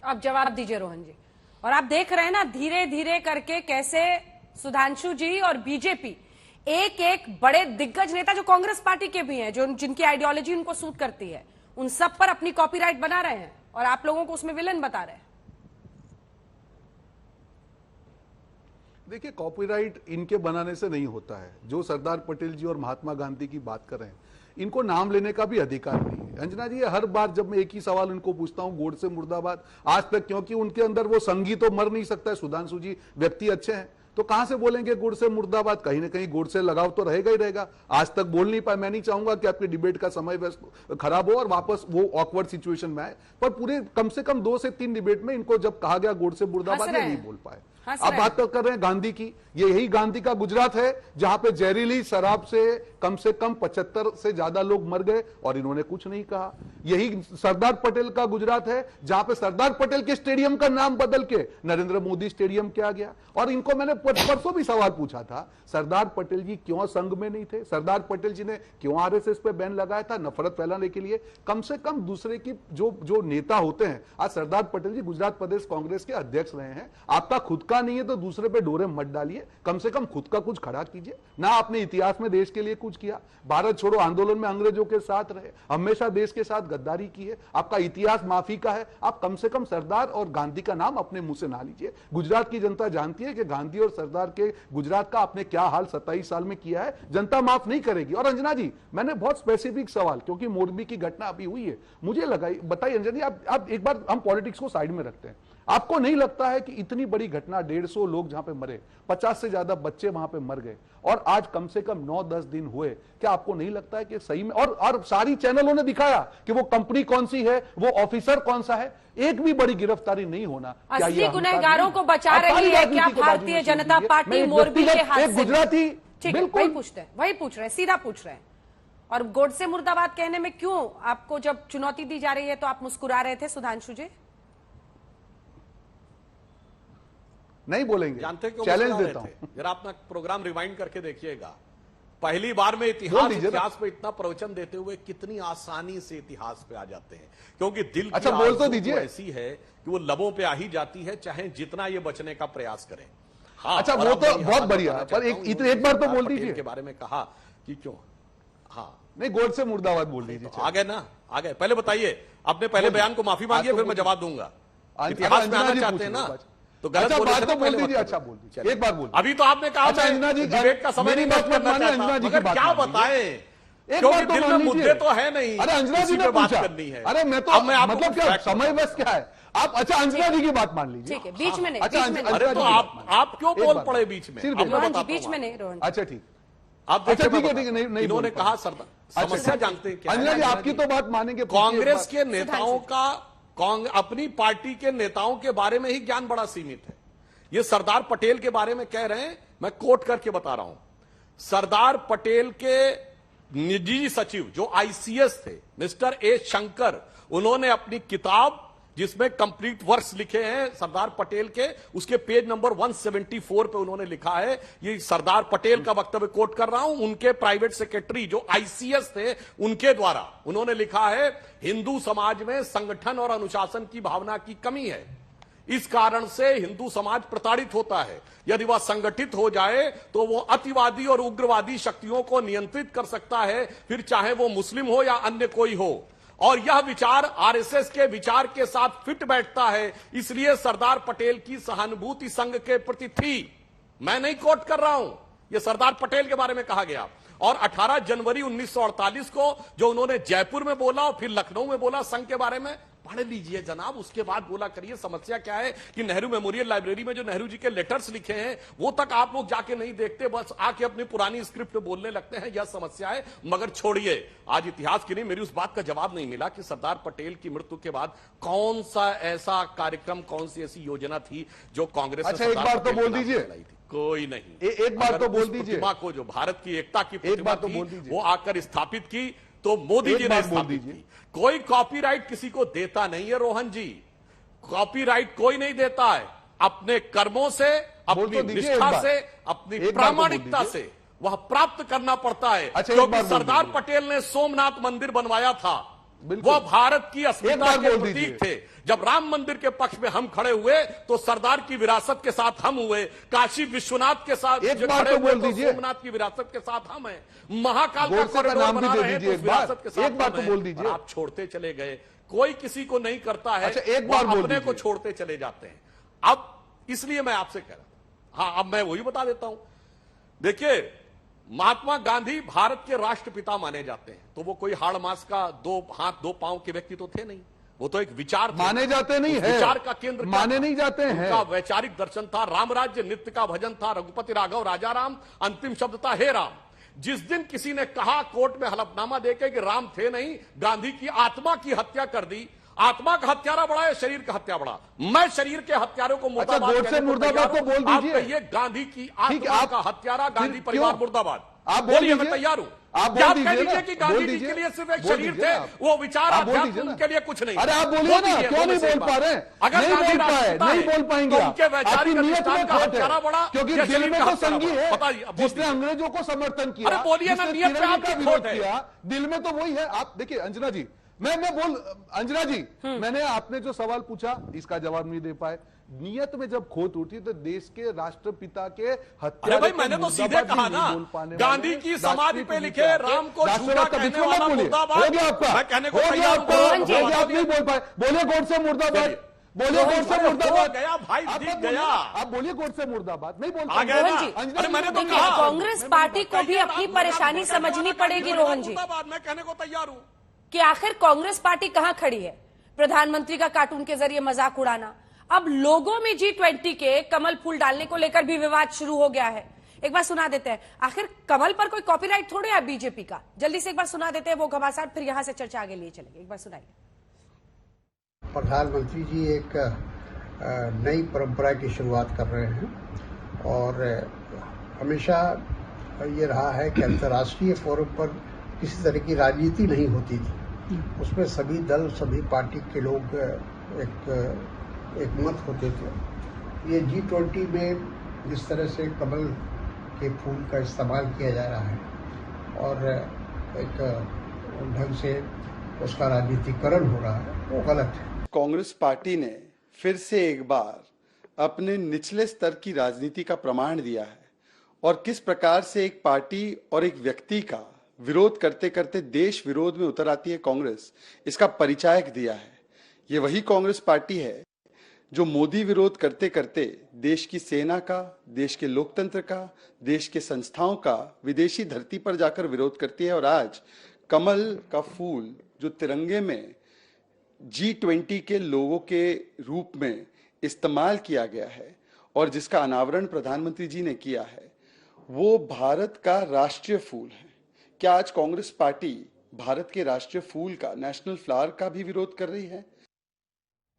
अब जवाब दीजिए रोहन जी। और आप देख रहे हैं ना धीरे धीरे करके कैसे सुधांशु जी और बीजेपी एक एक बड़े दिग्गज नेता जो कांग्रेस पार्टी के भी हैं, जो जिनकी आइडियोलॉजी उनको सूट करती है, उन सब पर अपनी कॉपीराइट बना रहे हैं और आप लोगों को उसमें विलन बता रहे हैं। देखिए, कॉपीराइट इनके बनाने से नहीं होता है। जो सरदार पटेल जी और महात्मा गांधी की बात कर रहे हैं, इनको नाम लेने का भी अधिकार नहीं है। अंजना जी, हर बार जब मैं एक ही सवाल इनको पूछता हूं, गोडसे मुर्दाबाद आज तक, क्योंकि उनके अंदर वो संगी तो मर नहीं सकता है। सुधांशु जी व्यक्ति अच्छे हैं तो कहां से बोलेंगे गोडसे मुर्दाबाद? कहीं ना कहीं गोडसे लगाव तो रहेगा ही रहेगा। आज तक बोल नहीं पाए। मैं नहीं चाहूंगा कि आपके डिबेट का समय खराब हो और वापस वो ऑकवर्ड सिचुएशन में आए, पर पूरे कम से कम 2 से 3 डिबेट में इनको जब कहा गया गोडसे मुर्दाबाद, ये नहीं बोल पाए। अब बात कर रहे हैं गांधी की। ये यही गांधी का गुजरात है जहां पे जहरीली शराब से कम 75 से ज्यादा लोग मर गए और इन्होंने कुछ नहीं कहा। यही सरदार पटेल का गुजरात है जहां पे सरदार पटेल के स्टेडियम का नाम बदल के नरेंद्र मोदी स्टेडियम किया गया। और इनको मैंने परसों भी सवाल पूछा था, सरदार पटेल जी क्यों संघ में नहीं थे? सरदार पटेल जी ने क्यों आरएसएस पे बैन लगाया था? नफरत फैलाने के लिए। कम से कम दूसरे की जो नेता होते हैं, आज सरदार पटेल जी गुजरात प्रदेश कांग्रेस के अध्यक्ष रहे हैं। आपका खुद का नहीं है तो दूसरे पे डोरे मत डालिए, कम से कम खुद का कुछ खड़ा कीजिए ना। आपने इतिहास में देश के लिए कुछ किया, भारत छोड़ो आंदोलन में अंग्रेजों के साथ रहे, हमेशा देश के साथ गद्दारी की है। आपका इतिहास माफी का है। आप कम से कम सरदार और गांधी का नाम अपने मुंह से ना लीजिए। गुजरात की जनता जानती है कि गांधी और सरदार के गुजरात का आपने क्या हाल 27 साल में किया है। जनता माफ नहीं करेगी। और अंजना जी, मैंने बहुत स्पेसिफिक सवाल, क्योंकि मोरबी की घटना अभी हुई है, मुझे लगाई, बताइए अंजना जी, आप एक बार हम पॉलिटिक्स को साइड में रखते हैं, आपको नहीं लगता है कि इतनी बड़ी घटना, 150 लोग जहां पे मरे, 50 से ज्यादा बच्चे वहां पे मर गए, और आज कम से कम 9-10 दिन हुए, क्या आपको नहीं लगता है कि सही में, और सारी चैनलों ने दिखाया कि वो कंपनी कौन सी है, वो ऑफिसर कौन सा है, एक भी बड़ी गिरफ्तारी नहीं होना? असली गुनहगारों को बचा रही है क्या भारतीय जनता पार्टी मोरबी के हाथ से? गुजराती वही पूछते हैं, वही पूछ रहे हैं, सीधा पूछ रहे हैं। और गोडसे मुर्दाबाद कहने में क्यों आपको जब चुनौती दी जा रही है तो आप मुस्कुरा रहे थे सुधांशु जी? नहीं बोलेंगे, जानते क्यों? चैलेंज देता हूं। जरा अपना प्रोग्राम रिवाइंड करके देखिएगा। पहली बार में इतिहास पे इतना प्रवचन देते हुए कितनी आसानी से इतिहास पे आ जाते हैं, क्योंकि दिल की बोल तो दीजिए। ऐसी है कि वो लबों पे आ ही जाती है, चाहे जितना ये बचने का प्रयास करें। हाँ, अच्छा, वो तो बहुत बढ़िया, पर एक बार तो बोल दीजिए के बारे में कहा कि क्यों। हाँ, नहीं, गोडसे मुर्दाबाद बोल दीजिए। तो आ गए ना, आ गए। पहले बताइए, अपने पहले बयान को माफी मांगिए, फिर मैं जवाब दूंगा। इतिहास में आना चाहते हैं ना, तो गलत बात तो बोल दीजिए। अच्छा, बोल दीजिए, एक बार बोल। अभी तो आपने कहा अंजना जी, डिबेट का समय नहीं बात करना चाहता, मगर क्या बताएं, क्योंकि दिल में मुद्दे तो है नहीं। अरे अंजना जी ने बात करनी है। अरे मैं तो मतलब क्या समय बस क्या है आप? अच्छा, अंजना जी की बात मान लीजिए। ठीक है, बीच में नहीं। अच्छा, अरे तो आप क्यों बोल पड़े बीच में? रोहन जी बीच में नहीं। रोहन, अच्छा ठीक, आप अच्छा ठीक है, नहीं इन्होंने कहा सरदार समस्या जानते हैं क्या? अंजना जी आपकी तो बात मानेंगे। कांग्रेस के नेताओं का अपनी पार्टी के नेताओं के बारे में ही ज्ञान बड़ा सीमित है। ये सरदार पटेल के बारे में कह रहे हैं, मैं कोट करके बता रहा हूं। सरदार पटेल के निजी सचिव जो आईसीएस थे, मिस्टर ए शंकर, उन्होंने अपनी किताब जिसमें कंप्लीट वर्क्स लिखे हैं सरदार पटेल के, उसके पेज नंबर 174 पे उन्होंने लिखा है, ये सरदार पटेल का वक्तव्य कोट कर रहा हूं, उनके प्राइवेट सेक्रेटरी जो आईसीएस थे उनके द्वारा उन्होंने लिखा है, हिंदू समाज में संगठन और अनुशासन की भावना की कमी है। इस कारण से हिंदू समाज प्रताड़ित होता है। यदि वह संगठित हो जाए तो वो अतिवादी और उग्रवादी शक्तियों को नियंत्रित कर सकता है, फिर चाहे वो मुस्लिम हो या अन्य कोई हो। और यह विचार आरएसएस के विचार के साथ फिट बैठता है, इसलिए सरदार पटेल की सहानुभूति संघ के प्रति थी। मैं नहीं कोट कर रहा हूं, यह सरदार पटेल के बारे में कहा गया। और 18 जनवरी 1948 को जो उन्होंने जयपुर में बोला और फिर लखनऊ में बोला संघ के बारे में, पढ़ लीजिए जनाब, उसके बाद बोला करिए। समस्या क्या है कि नेहरू मेमोरियल लाइब्रेरी में जो नेहरू जी के लेटर्स लिखे हैं वो तक आप लोग जाके नहीं देखते, बस आके अपनी पुरानी स्क्रिप्ट बोलने लगते हैं। यह समस्या है। मगर छोड़िए, आज इतिहास की नहीं, मेरी उस बात का जवाब नहीं मिला कि सरदार पटेल की मृत्यु के बाद कौन सा ऐसा कार्यक्रम, कौन सी ऐसी योजना थी जो कांग्रेस ने। अच्छा, एक बार तो बोल दीजिए। कोई नहीं, एक बार तो बोल दीजिए। प्रतिमा को, जो भारत की एकता की प्रतिमा थी, वो आकर स्थापित की तो मोदी जी ने स्थापित की। कोई कॉपीराइट किसी को देता नहीं है रोहन जी, कॉपीराइट कोई नहीं देता है। अपने कर्मों से, अपनी निष्ठा से, अपनी प्रामाणिकता से वह प्राप्त करना पड़ता है। क्योंकि सरदार पटेल ने सोमनाथ मंदिर बनवाया था, बिल्कुल। वो भारत की अस्मिता बार के बोल प्रतीक दीजिए। थे। जब राम मंदिर के पक्ष में हम खड़े हुए तो सरदार की विरासत के साथ हम हुए, काशी विश्वनाथ के साथ एक जो बार खड़े तो हुए बोल तो दीजिए। सोमनाथ की विरासत के साथ हम हैं, महाकाल का गोडसे का कॉरिडोर नाम भी बना दे रहे हैं दीजिए तो उस एक बार। विरासत के साथ एक बार हम तो हैं। बोल दीजिए। और आप छोड़ते चले गए, कोई किसी को नहीं करता है। अच्छा, एक वो बार बोल अपने को दीजिए। छोड़ते चले जाते हैं। अब इसलिए मैं आपसे कह रहा हूं, हाँ अब मैं वही बता देता हूं। देखिए, महात्मा गांधी भारत के राष्ट्रपिता माने जाते हैं, तो वो कोई हाड़ मास का दो हाथ दो पांव के व्यक्ति तो थे नहीं, वो तो एक विचार थे। माने जाते नहीं उस है, विचार का केंद्र क्या माने था? नहीं जाते हैं। उनका वैचारिक दर्शन था रामराज्य, नित्य का भजन था, रघुपति राघव राजा राम, अंतिम शब्द था हे राम। जिस दिन किसी ने कहा कोर्ट में हलफनामा देके कि राम थे नहीं, गांधी की आत्मा की हत्या कर दी, आत्मा का हत्यारा बड़ा है, शरीर का हत्या बड़ा। मैं शरीर के हत्यारों को मुर्दाबाद गोडसे कहने को मुर्दाबाद तैयार तो बोल हूं। आप दीजिए। कहिए गांधी की ठीक है, आत्मा आप का हत्यारा, गांधी फिर परिवार क्यों? मुर्दाबाद। आप बोल बोलिए, मैं दीजिए। तैयार हूं। आप बोल आप दीजिए कह ना, दीजिए कि बोल गांधी जी दीजिए। के लिए सिर्फ एक बोल शरीर दीजिए थे, ना। वो विचार आप बोल अध्यात्म दीजिए ना। उनके लिए कुछ नहीं। अरे आप बोलिए ना, दीजिए, क्यों नहीं बोले बोल पा रहे हैं? अगर नहीं गांधी बोल पाए, राष्ट्रपिता नहीं है, बोल पाएंगे तो आप। उनके वैचारिक आपकी नीयत अधिष्ठान में का खोट हत्यारा है, बड़ा, क्योंकि या दिल शरीर में का तो हत्यारा संगी बड़ा? है बताइए, अब बोल जिसने दीजिए। अंग्रेजों को समर्थन किया। अरे बोलिए ना, जिसने नीयत पे तिरंगे आपकी का विरोध खोट है। किया, दिल में तो वही है। आप देखिए अंजना जी, मैं बोल अंजना जी, मैंने आपने जो सवाल पूछा इसका जवाब नहीं दे पाए। नियत में जब खोट उठी तो देश के राष्ट्रपिता के हत्या। अरे भाई, मैंने तो सीधे कहा ना, गांधी की समाधि पे लिखे राम को झूठा कहने वाला मुर्दाबाद। हो गया आपका, मैं कहने को हो गया तैयार हूं। आपका, रोहन जी, हो गया, आप नहीं बोल पाए। बोलिए गोडसे मुर्दाबाद, चलिए। बोलिए गोडसे अरे मुर्दाबाद। हो गया भाई, आप दिख मत बोलिए, गया। आप बोलिए गोडसे मुर्दाबाद, नहीं बोल आ गया रोहन ना? जी, अरे मैंने तो देखिए, कहा कांग्रेस पार्टी को भी अपनी परेशानी समझनी पड़ेगी रोहन जी, मैं कहने को तैयार हूं। कि आखिर कांग्रेस पार्टी कहां खड़ी है। प्रधानमंत्री का कार्टून के जरिए मजाक उड़ाना, अब लोगों में G20 के कमल फूल डालने को लेकर भी विवाद शुरू हो गया है। एक बार सुना देते हैं, आखिर कमल पर कोई कॉपीराइट थोड़े है बीजेपी का। जल्दी से एक बार सुना देते हैं वो घमासान, फिर यहां से चर्चा आगे लिए चलेगी। एक बार सुनाइए। प्रधानमंत्री जी एक नई परंपरा की शुरुआत कर रहे हैं और हमेशा ये रहा है कि अंतर्राष्ट्रीय फोरम पर किसी तरह की राजनीति नहीं होती थी। उसमें सभी दल, सभी पार्टी के लोग एक मत होते थे। ये G20 में जिस तरह से कमल के फूल का इस्तेमाल किया जा रहा है और एक ढंग से उसका राजनीतिकरण हो रहा है, वो गलत है। कांग्रेस पार्टी ने फिर से एक बार अपने निचले स्तर की राजनीति का प्रमाण दिया है और किस प्रकार से एक पार्टी और एक व्यक्ति का विरोध करते करते देश विरोध में उतर आती है कांग्रेस, इसका परिचायक दिया है। ये वही कांग्रेस पार्टी है जो मोदी विरोध करते करते देश की सेना का, देश के लोकतंत्र का, देश के संस्थाओं का विदेशी धरती पर जाकर विरोध करती है। और आज कमल का फूल जो तिरंगे में G20 के लोगों के रूप में इस्तेमाल किया गया है और जिसका अनावरण प्रधानमंत्री जी ने किया है, वो भारत का राष्ट्रीय फूल है। क्या आज कांग्रेस पार्टी भारत के राष्ट्रीय फूल का, नेशनल फ्लावर का भी विरोध कर रही है?